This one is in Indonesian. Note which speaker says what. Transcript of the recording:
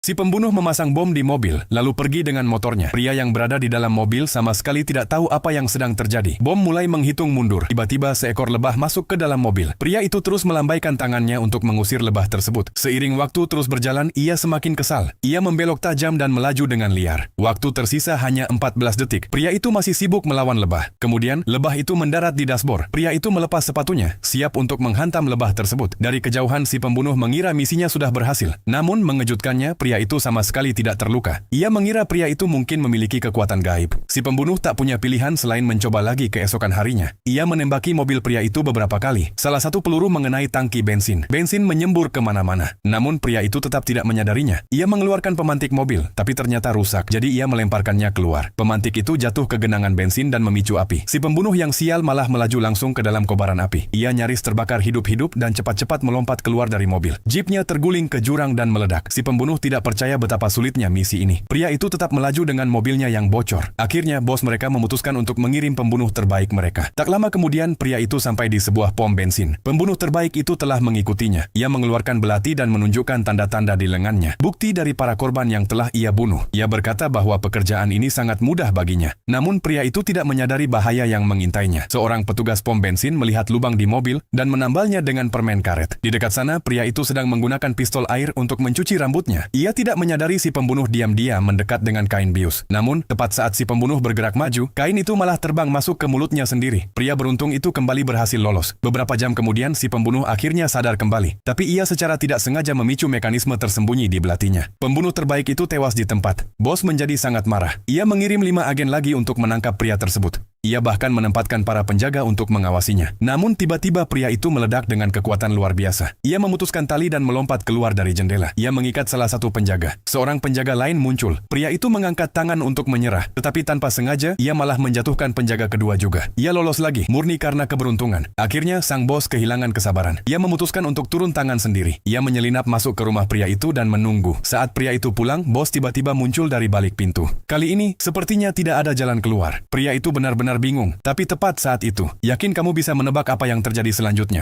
Speaker 1: Si pembunuh memasang bom di mobil, lalu pergi dengan motornya. Pria yang berada di dalam mobil sama sekali tidak tahu apa yang sedang terjadi. Bom mulai menghitung mundur. Tiba-tiba seekor lebah masuk ke dalam mobil. Pria itu terus melambaikan tangannya untuk mengusir lebah tersebut. Seiring waktu terus berjalan, ia semakin kesal. Ia membelok tajam dan melaju dengan liar. Waktu tersisa hanya 14 detik. Pria itu masih sibuk melawan lebah. Kemudian, lebah itu mendarat di dashboard. Pria itu melepas sepatunya, siap untuk menghantam lebah tersebut. Dari kejauhan, si pembunuh mengira misinya sudah berhasil. Namun, mengejutkannya, pria itu sama sekali tidak terluka. Ia mengira pria itu mungkin memiliki kekuatan gaib. Si pembunuh tak punya pilihan selain mencoba lagi keesokan harinya. Ia menembaki mobil pria itu beberapa kali. Salah satu peluru mengenai tangki bensin. Bensin menyembur kemana-mana. Namun pria itu tetap tidak menyadarinya. Ia mengeluarkan pemantik mobil, tapi ternyata rusak. Jadi ia melemparkannya keluar. Pemantik itu jatuh ke genangan bensin dan memicu api. Si pembunuh yang sial malah melaju langsung ke dalam kobaran api. Ia nyaris terbakar hidup-hidup dan cepat-cepat melompat keluar dari mobil. Jeepnya terguling ke jurang dan meledak. Si pembunuh tidak percaya betapa sulitnya misi ini. Pria itu tetap melaju dengan mobilnya yang bocor. Akhirnya, bos mereka memutuskan untuk mengirim pembunuh terbaik mereka. Tak lama kemudian, pria itu sampai di sebuah pom bensin. Pembunuh terbaik itu telah mengikutinya. Ia mengeluarkan belati dan menunjukkan tanda-tanda di lengannya. Bukti dari para korban yang telah ia bunuh. Ia berkata bahwa pekerjaan ini sangat mudah baginya. Namun, pria itu tidak menyadari bahaya yang mengintainya. Seorang petugas pom bensin melihat lubang di mobil dan menambalnya dengan permen karet. Di dekat sana, pria itu sedang menggunakan pistol air untuk mencuci rambutnya. Ia tidak menyadari si pembunuh diam-diam mendekat dengan kain bius. Namun, tepat saat si pembunuh bergerak maju, kain itu malah terbang masuk ke mulutnya sendiri. Pria beruntung itu kembali berhasil lolos. Beberapa jam kemudian, si pembunuh akhirnya sadar kembali. Tapi ia secara tidak sengaja memicu mekanisme tersembunyi di belatinya. Pembunuh terbaik itu tewas di tempat. Bos menjadi sangat marah. Ia mengirim 5 agen lagi untuk menangkap pria tersebut. Ia bahkan menempatkan para penjaga untuk mengawasinya. Namun tiba-tiba pria itu meledak dengan kekuatan luar biasa. Ia memutuskan tali dan melompat keluar dari jendela. Ia mengikat salah satu penjaga. Seorang penjaga lain muncul. Pria itu mengangkat tangan untuk menyerah. Tetapi tanpa sengaja, ia malah menjatuhkan penjaga kedua juga. Ia lolos lagi, murni karena keberuntungan. Akhirnya, sang bos kehilangan kesabaran. Ia memutuskan untuk turun tangan sendiri. Ia menyelinap masuk ke rumah pria itu dan menunggu. Saat pria itu pulang, bos tiba-tiba muncul dari balik pintu. Kali ini, sepertinya tidak ada jalan keluar. Pria itu benar-benar bingung. Tapi tepat saat itu, yakin kamu bisa menebak apa yang terjadi selanjutnya?